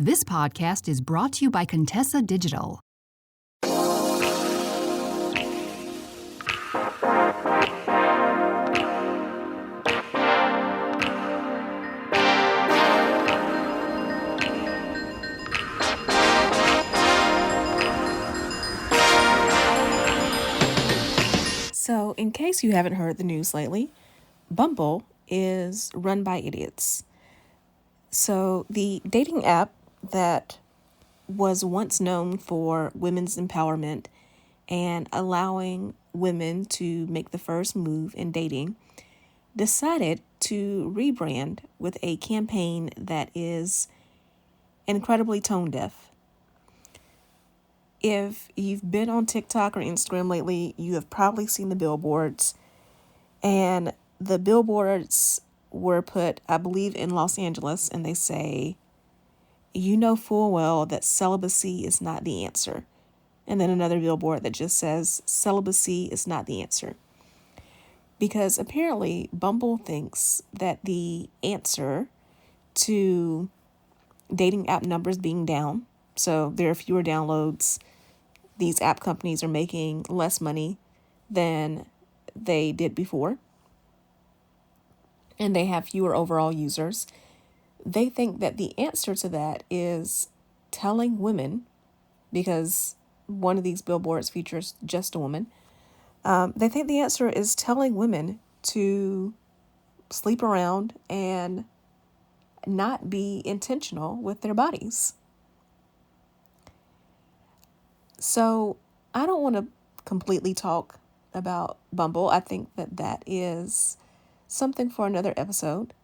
This podcast is brought to you by Contessa Digital. So, in case you haven't heard the news lately, Bumble is run by idiots. So, the dating app that was once known for women's empowerment and allowing women to make the first move in dating decided to rebrand with a campaign that is incredibly tone deaf. If you've been on TikTok or Instagram lately, you have probably seen the billboards. And the billboards were put, I believe, in Los Angeles, and they say, "You know full well that celibacy is not the answer." And then another billboard that just says, "Celibacy is not the answer." Because apparently Bumble thinks that the answer to dating app numbers being down, so there are fewer downloads, these app companies are making less money than they did before, and they have fewer overall users. They think that the answer to that is telling women, because one of these billboards features just a woman, they think the answer is telling women to sleep around and not be intentional with their bodies. So I don't want to completely talk about Bumble. I think that that is something for another episode.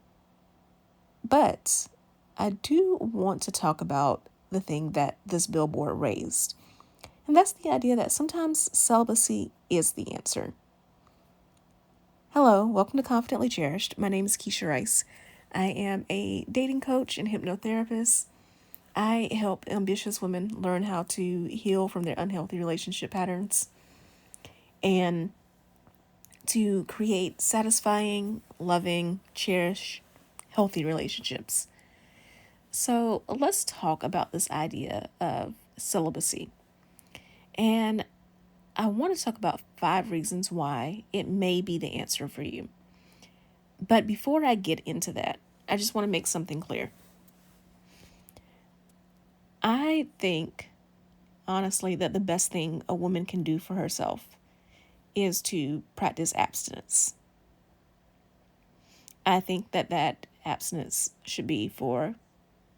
But I do want to talk about the thing that this billboard raised. And that's the idea that sometimes celibacy is the answer. Hello, welcome to Confidently Cherished. My name is Keshia Rice. I am a dating coach and hypnotherapist. I help ambitious women learn how to heal from their unhealthy relationship patterns and to create satisfying, loving, cherished, healthy relationships. So let's talk about this idea of celibacy. And I want to talk about 5 reasons why it may be the answer for you. But before I get into that, I just want to make something clear. I think, honestly, that the best thing a woman can do for herself is to practice abstinence. I think that that abstinence should be for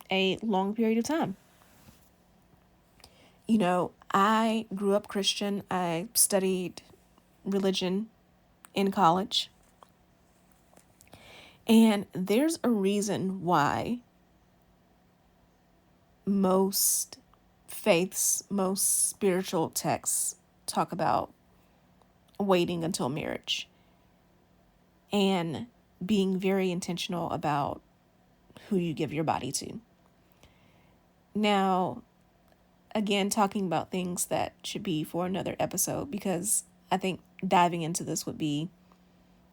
a long period of time. You know, I grew up Christian. I studied religion in college. And there's a reason why most faiths, most spiritual texts talk about waiting until marriage and being very intentional about who you give your body to. Now, again, talking about things that should be for another episode, because I think diving into this would be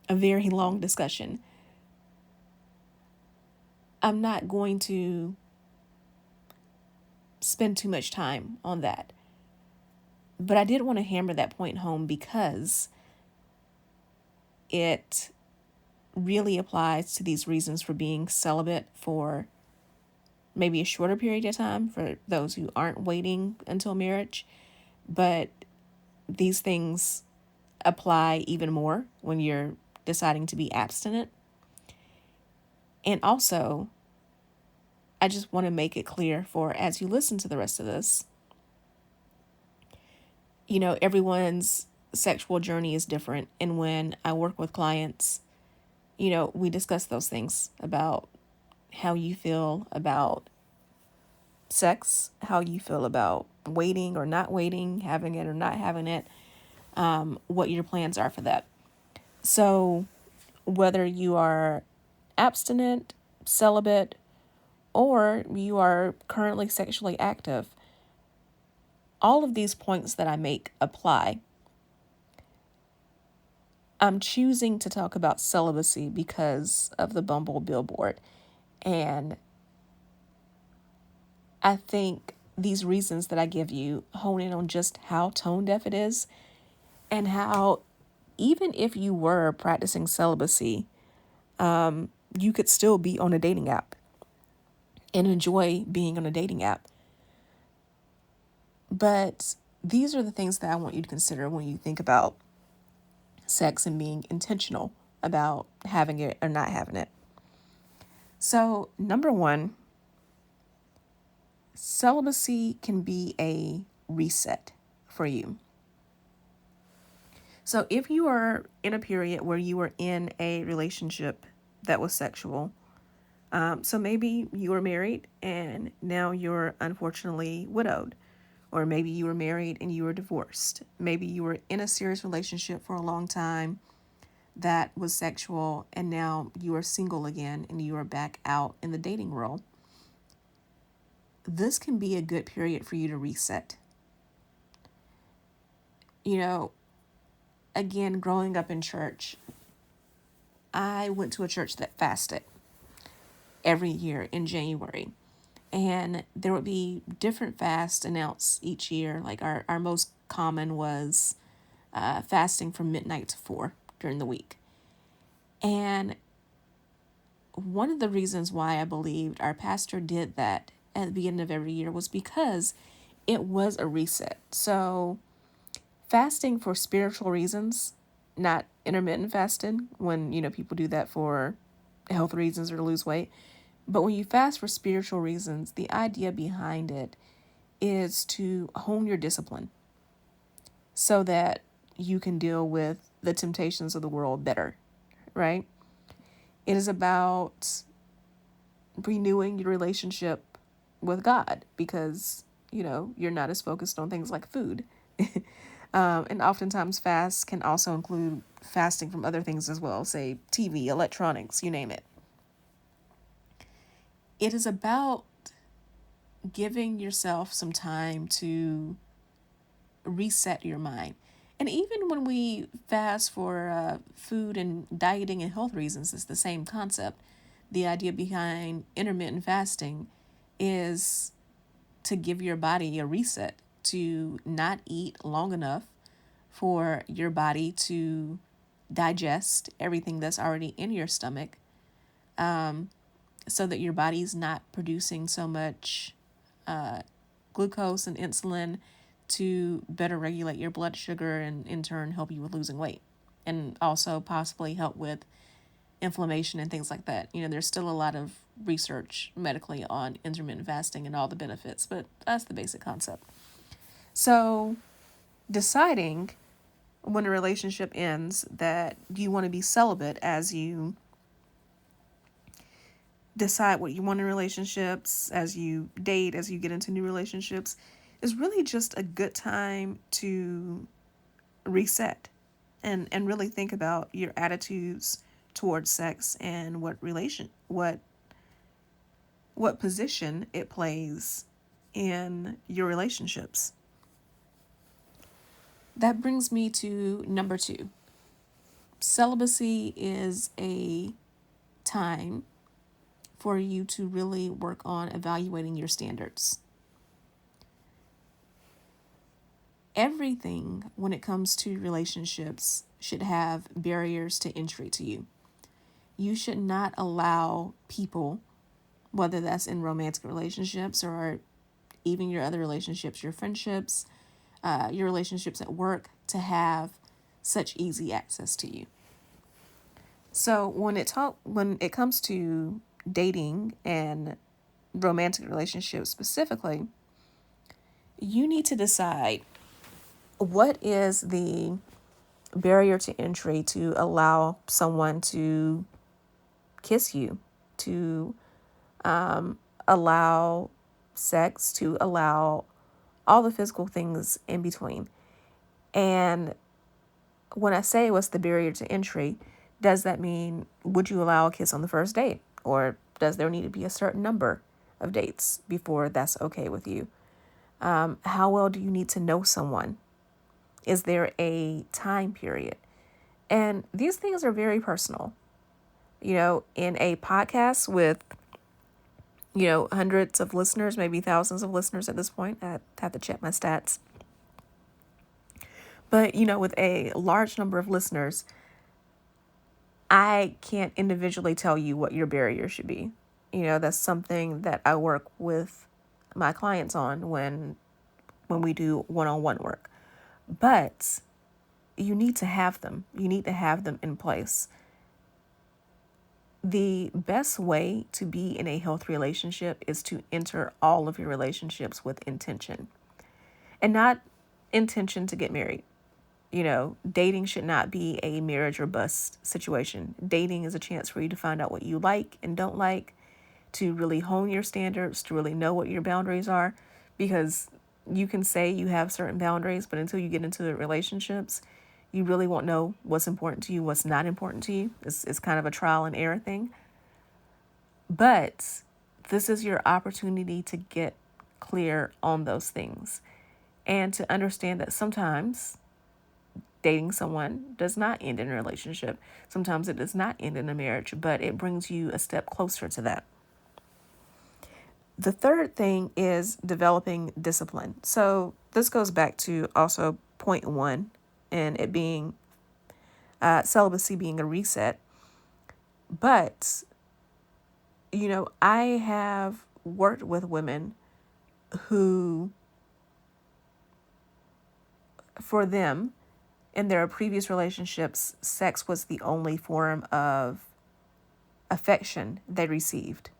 a very long discussion. I'm not going to spend too much time on that. But I did want to hammer that point home because it really applies to these reasons for being celibate for maybe a shorter period of time for those who aren't waiting until marriage. But these things apply even more when you're deciding to be abstinent. And also, I just want to make it clear for as you listen to the rest of this, you know, everyone's sexual journey is different. And when I work with clients, you know, we discuss those things about how you feel about sex, how you feel about waiting or not waiting, having it or not having it, what your plans are for that. So whether you are abstinent, celibate, or you are currently sexually active, all of these points that I make apply. I'm choosing to talk about celibacy because of the Bumble billboard. And I think these reasons that I give you hone in on just how tone deaf it is, and how even if you were practicing celibacy, you could still be on a dating app and enjoy being on a dating app. But these are the things that I want you to consider when you think about sex and being intentional about having it or not having it. So, number one, celibacy can be a reset for you. So if you are in a period where you were in a relationship that was sexual, so maybe you were married and now you're unfortunately widowed, or maybe you were married and you were divorced. Maybe you were in a serious relationship for a long time that was sexual, and now you are single again and you are back out in the dating world. This can be a good period for you to reset. You know, again, growing up in church, I went to a church that fasted every year in January. And there would be different fasts announced each year. Like our most common was fasting from midnight to 4 during the week. And one of the reasons why I believed our pastor did that at the beginning of every year was because it was a reset. So fasting for spiritual reasons, not intermittent fasting, when, people do that for health reasons or to lose weight. But when you fast for spiritual reasons, the idea behind it is to hone your discipline so that you can deal with the temptations of the world better, right? It is about renewing your relationship with God because, you're not as focused on things like food. And oftentimes fasts can also include fasting from other things as well, say TV, electronics, you name it. It is about giving yourself some time to reset your mind. And even when we fast for food and dieting and health reasons, it's the same concept. The idea behind intermittent fasting is to give your body a reset, to not eat long enough for your body to digest everything that's already in your stomach, so that your body's not producing so much glucose and insulin to better regulate your blood sugar and in turn help you with losing weight, and also possibly help with inflammation and things like that. There's still a lot of research medically on intermittent fasting and all the benefits, but that's the basic concept. So deciding when a relationship ends that you want to be celibate as you decide what you want in relationships, as you date, as you get into new relationships, is really just a good time to reset and really think about your attitudes towards sex and what position it plays in your relationships. That brings me to number 2. Celibacy is a time for you to really work on evaluating your standards. Everything when it comes to relationships should have barriers to entry to you. You should not allow people, whether that's in romantic relationships or even your other relationships, your friendships, your relationships at work, to have such easy access to you. So when it comes to dating and romantic relationships specifically, you need to decide what is the barrier to entry to allow someone to kiss you, to allow sex, to allow all the physical things in between. And when I say what's the barrier to entry, does that mean would you allow a kiss on the first date? Or does there need to be a certain number of dates before that's okay with you? How well do you need to know someone? Is there a time period? And these things are very personal. In a podcast with, hundreds of listeners, maybe thousands of listeners at this point. I have to check my stats. But, with a large number of listeners, I can't individually tell you what your barrier should be. That's something that I work with my clients on when we do one-on-one work. But you need to have them. You need to have them in place. The best way to be in a healthy relationship is to enter all of your relationships with intention, and not intention to get married. Dating should not be a marriage or bust situation. Dating is a chance for you to find out what you like and don't like, to really hone your standards, to really know what your boundaries are, because you can say you have certain boundaries, but until you get into the relationships, you really won't know what's important to you, what's not important to you. It's kind of a trial and error thing. But this is your opportunity to get clear on those things and to understand that sometimes dating someone does not end in a relationship. Sometimes it does not end in a marriage, but it brings you a step closer to that. The third thing is developing discipline. So this goes back to also point one, and it being celibacy being a reset. But, I have worked with women who, for them, in their previous relationships, sex was the only form of affection they received.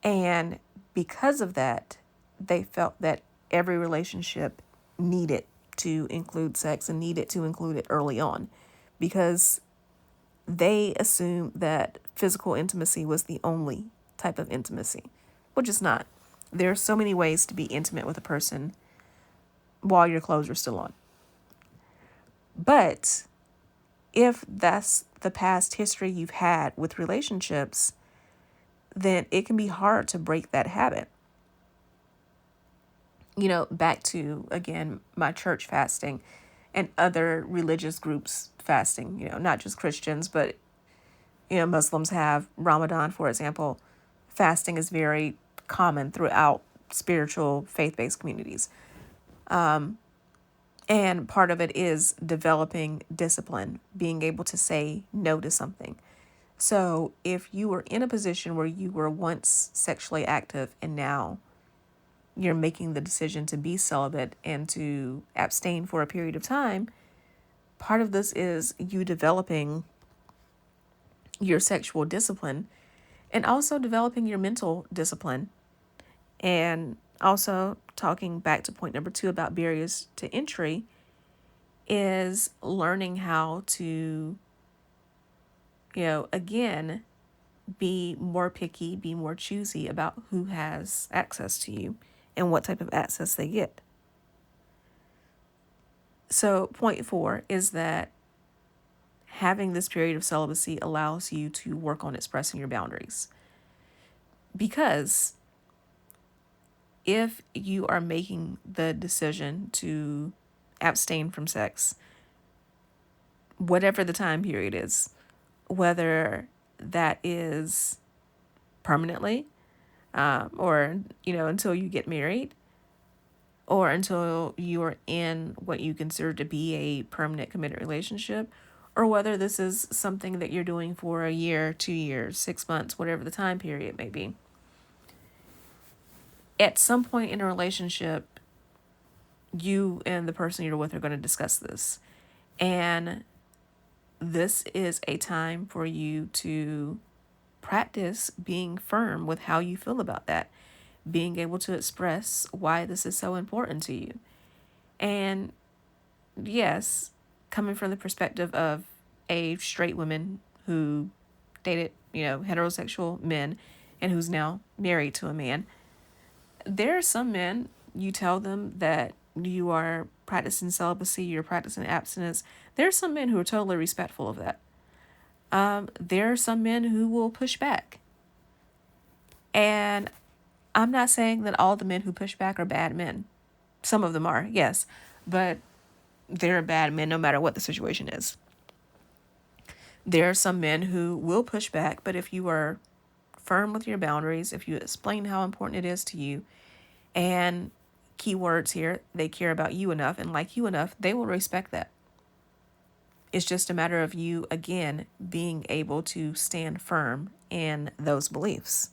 And because of that, they felt that every relationship needed to include sex and needed to include it early on, because they assumed that physical intimacy was the only type of intimacy, which is not. There are so many ways to be intimate with a person while your clothes are still on. But if that's the past history you've had with relationships, then it can be hard to break that habit. Back to, again, my church fasting and other religious groups fasting, not just Christians, but, Muslims have Ramadan, for example. Fasting is very common throughout spiritual faith-based communities. And part of it is developing discipline, being able to say no to something. So if you were in a position where you were once sexually active and now you're making the decision to be celibate and to abstain for a period of time, part of this is you developing your sexual discipline and also developing your mental discipline. And also talking back to point number 2 about barriers to entry is learning how to, again, be more picky, be more choosy about who has access to you and what type of access they get. So point 4 is that having this period of celibacy allows you to work on expressing your boundaries. Because if you are making the decision to abstain from sex, whatever the time period is, whether that is permanently, or, until you get married, or until you are in what you consider to be a permanent committed relationship, or whether this is something that you're doing for a year, 2 years, 6 months, whatever the time period may be. At some point in a relationship, you and the person you're with are going to discuss this. And this is a time for you to practice being firm with how you feel about that, being able to express why this is so important to you. And yes, coming from the perspective of a straight woman who dated, heterosexual men and who's now married to a man, there are some men, you tell them that you are practicing celibacy, you're practicing abstinence. There are some men who are totally respectful of that. There are some men who will push back. And I'm not saying that all the men who push back are bad men. Some of them are, yes. But they're bad men no matter what the situation is. There are some men who will push back, but if you are firm with your boundaries, if you explain how important it is to you, and keywords here, they care about you enough and like you enough, they will respect that. It's just a matter of you, again, being able to stand firm in those beliefs.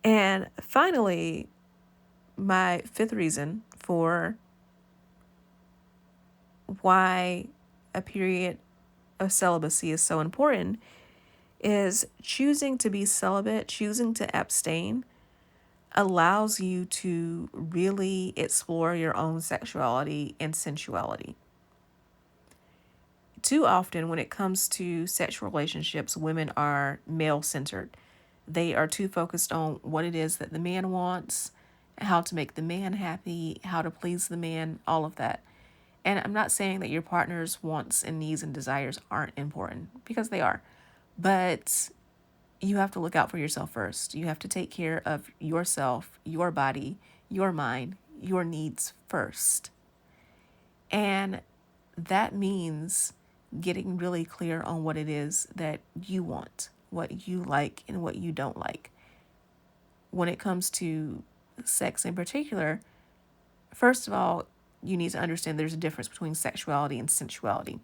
And finally, my fifth reason for why a period of celibacy is so important is choosing to be celibate, choosing to abstain, allows you to really explore your own sexuality and sensuality. Too often, when it comes to sexual relationships, women are male-centered. They are too focused on what it is that the man wants, how to make the man happy, how to please the man, all of that. And I'm not saying that your partner's wants and needs and desires aren't important, because they are. But you have to look out for yourself first. You have to take care of yourself, your body, your mind, your needs first. And that means getting really clear on what it is that you want, what you like and what you don't like. When it comes to sex in particular, first of all, you need to understand there's a difference between sexuality and sensuality.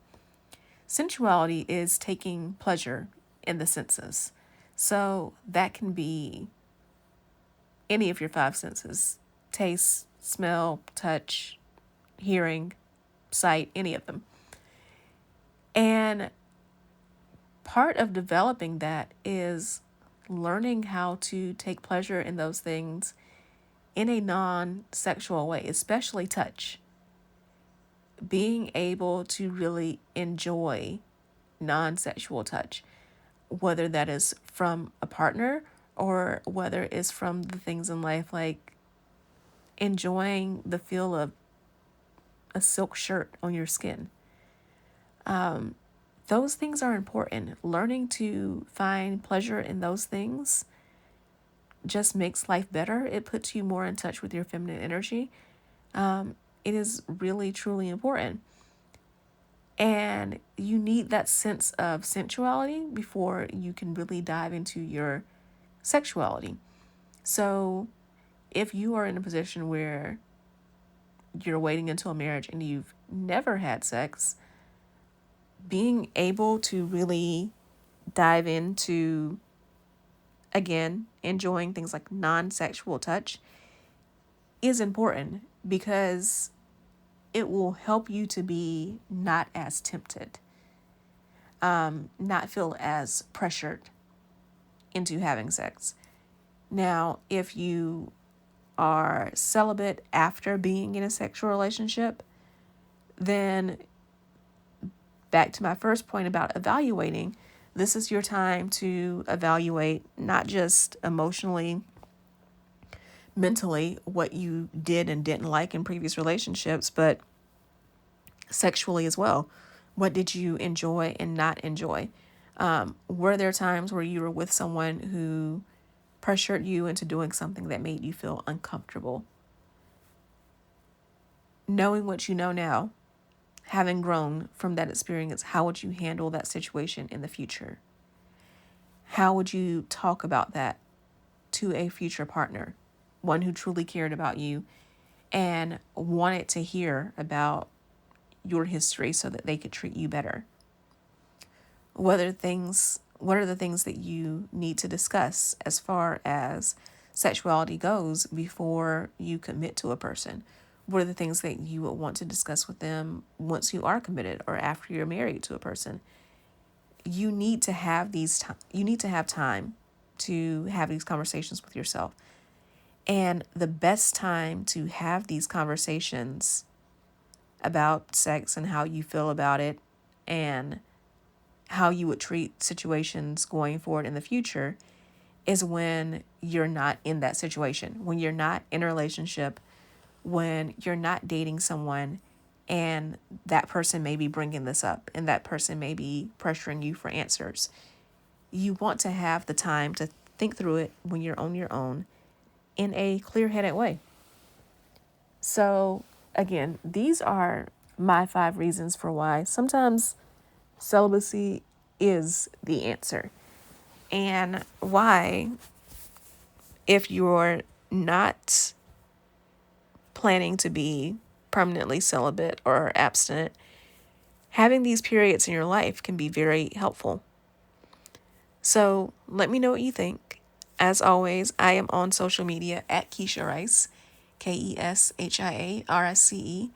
Sensuality is taking pleasure in the senses. So that can be any of your five senses: taste, smell, touch, hearing, sight, any of them. And part of developing that is learning how to take pleasure in those things in a non-sexual way, especially touch. Being able to really enjoy non-sexual touch, whether that is from a partner or whether it's from the things in life, like enjoying the feel of a silk shirt on your skin. Those things are important. Learning to find pleasure in those things just makes life better. It puts you more in touch with your feminine energy. It is really, truly important. And you need that sense of sensuality before you can really dive into your sexuality. So if you are in a position where you're waiting until marriage and you've never had sex, being able to really dive into, again, enjoying things like non-sexual touch is important, because it will help you to be not as tempted, not feel as pressured into having sex. Now, if you are celibate after being in a sexual relationship, then back to my first point about evaluating, this is your time to evaluate not just emotionally, mentally, what you did and didn't like in previous relationships, but sexually as well. What did you enjoy and not enjoy? Were there times where you were with someone who pressured you into doing something that made you feel uncomfortable? Knowing what you know now, having grown from that experience, how would you handle that situation in the future? How would you talk about that to a future partner, one who truly cared about you and wanted to hear about your history so that they could treat you better? What are the things that you need to discuss as far as sexuality goes before you commit to a person? What are the things that you would want to discuss with them once you are committed or after you're married to a person? You need to have you need to have time to have these conversations with yourself. And the best time to have these conversations about sex and how you feel about it and how you would treat situations going forward in the future is when you're not in that situation, when you're not in a relationship, when you're not dating someone and that person may be bringing this up and that person may be pressuring you for answers. You want to have the time to think through it when you're on your own in a clear-headed way. So again, these are my 5 reasons for why sometimes celibacy is the answer. and why, if you're not planning to be permanently celibate or abstinent, having these periods in your life can be very helpful. So let me know what you think. As always, I am on social media at Keshia Rice, KESHIARICE,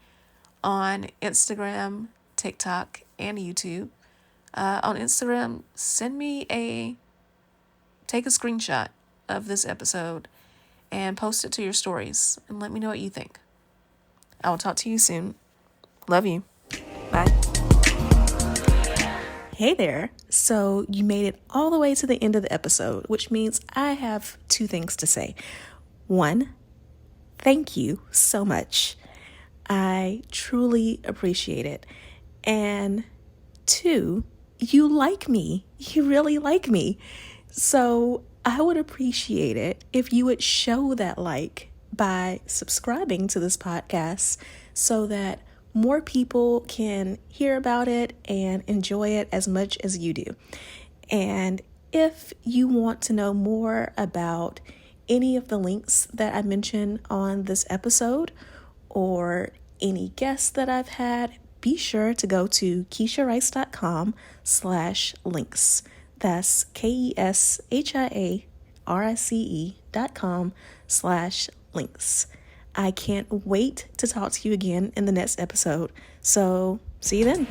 on Instagram, TikTok, and YouTube. On Instagram, take a screenshot of this episode and post it to your stories and let me know what you think. I will talk to you soon. Love you. Bye. Hey there. So you made it all the way to the end of the episode, which means I have two things to say. One, thank you so much. I truly appreciate it. And two, you like me. You really like me. So I would appreciate it if you would show that like by subscribing to this podcast so that more people can hear about it and enjoy it as much as you do. And if you want to know more about any of the links that I mentioned on this episode or any guests that I've had, be sure to go to KeshiaRice.com/links. That's KESHIARICE.com/links. I can't wait to talk to you again in the next episode. So see you then.